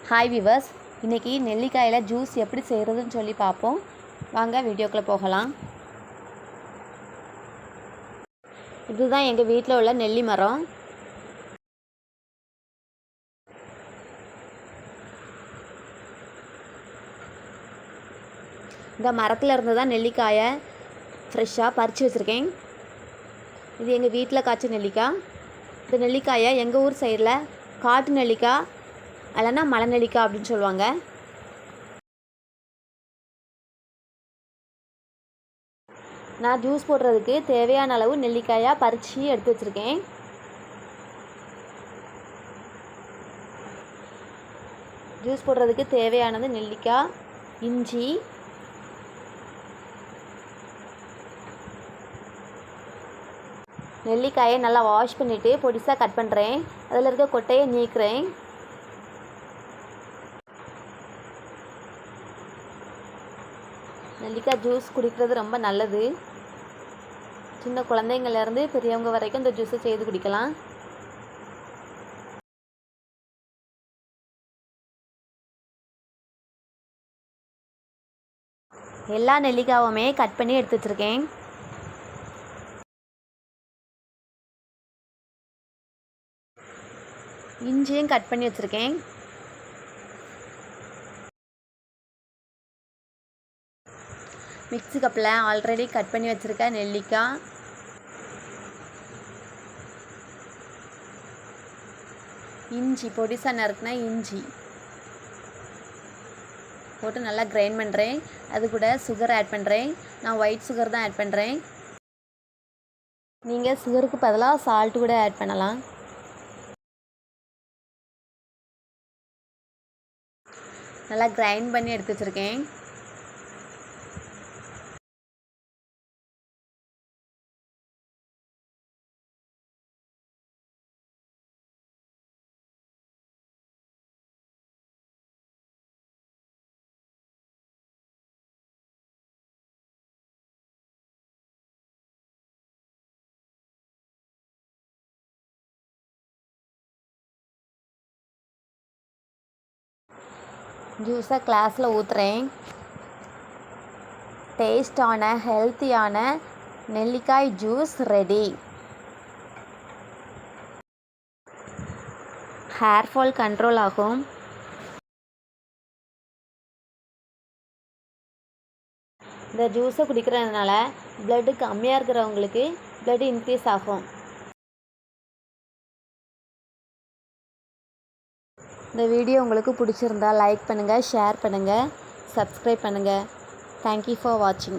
Hi viewers, இன்றைக்கி நெல்லிக்காயில் juice எப்படி செய்கிறதுன்னு சொல்லி பார்ப்போம். வாங்க வீடியோக்குள்ளே போகலாம். இதுதான் எங்கள் வீட்டில் உள்ள நெல்லி மரம். இந்த மரத்தில் இருந்து தான் நெல்லிக்காயை ஃப்ரெஷ்ஷாக பறித்து வச்சுருக்கேன். இது எங்கள் வீட்டில் காய்ச்ச நெல்லிக்காய். இந்த நெல்லிக்காயை எங்கள் ஊர் சைடில் காட்டு நெல்லிக்காய் இல்லைன்னா மலை நெல்லிக்காய் அப்படின்னு சொல்லுவாங்க. நான் ஜூஸ் போடுறதுக்கு தேவையான அளவு நெல்லிக்காயாக பறித்து எடுத்து வச்சுருக்கேன். ஜூஸ் போடுறதுக்கு தேவையானது நெல்லிக்காய், இஞ்சி, நெல்லிக்காயை நல்லா வாஷ் பண்ணிவிட்டு பொடிசாக கட் பண்ணுறேன். அதில் இருக்க கொட்டையை நீக்கிறேன். நெல்லிக்காய் ஜூஸ் குடிக்கிறது ரொம்ப நல்லது. சின்ன குழந்தைங்கள்லேருந்து பெரியவங்க வரைக்கும் இந்த ஜூஸை செய்து குடிக்கலாம். எல்லா நெல்லிக்காயுமே கட் பண்ணி எடுத்து வச்சுருக்கேன். இஞ்சியும் கட் பண்ணி வச்சுருக்கேன். மிக்ஸி கப்பில் ஆல்ரெடி கட் பண்ணி வச்சுருக்க நெல்லிக்காய், இஞ்சி பொடிசாக நறுக்குனா இஞ்சி போட்டு நல்லா கிரைண்ட் பண்ணுறேன். அது கூட சுகர் ஆட் பண்ணுறேன். நான் ஒயிட் சுகர் தான் ஆட் பண்ணுறேன். நீங்கள் சுகருக்கு பதிலாக சால்ட் கூட ஆட் பண்ணலாம். நல்லா கிரைண்ட் பண்ணி எடுத்து வச்சுருக்கேன். ஜூஸை கிளாஸில் ஊற்றுறேன். டேஸ்டான ஹெல்த்தியான நெல்லிக்காய் juice ready. Hair fall control ஆகும். இந்த ஜூஸை குடிக்கிறதுனால ப்ளட்டு கம்மியாக இருக்கிறவங்களுக்கு ப்ளட் இன்க்ரீஸ் ஆகும். இந்த வீடியோ உங்களுக்கு பிடிச்சிருந்தா லைக் பண்ணுங்கள், ஷேர் பண்ணுங்கள், சப்ஸ்கிரைப் பண்ணுங்கள். தேங்க்யூ ஃபார் வாட்சிங்.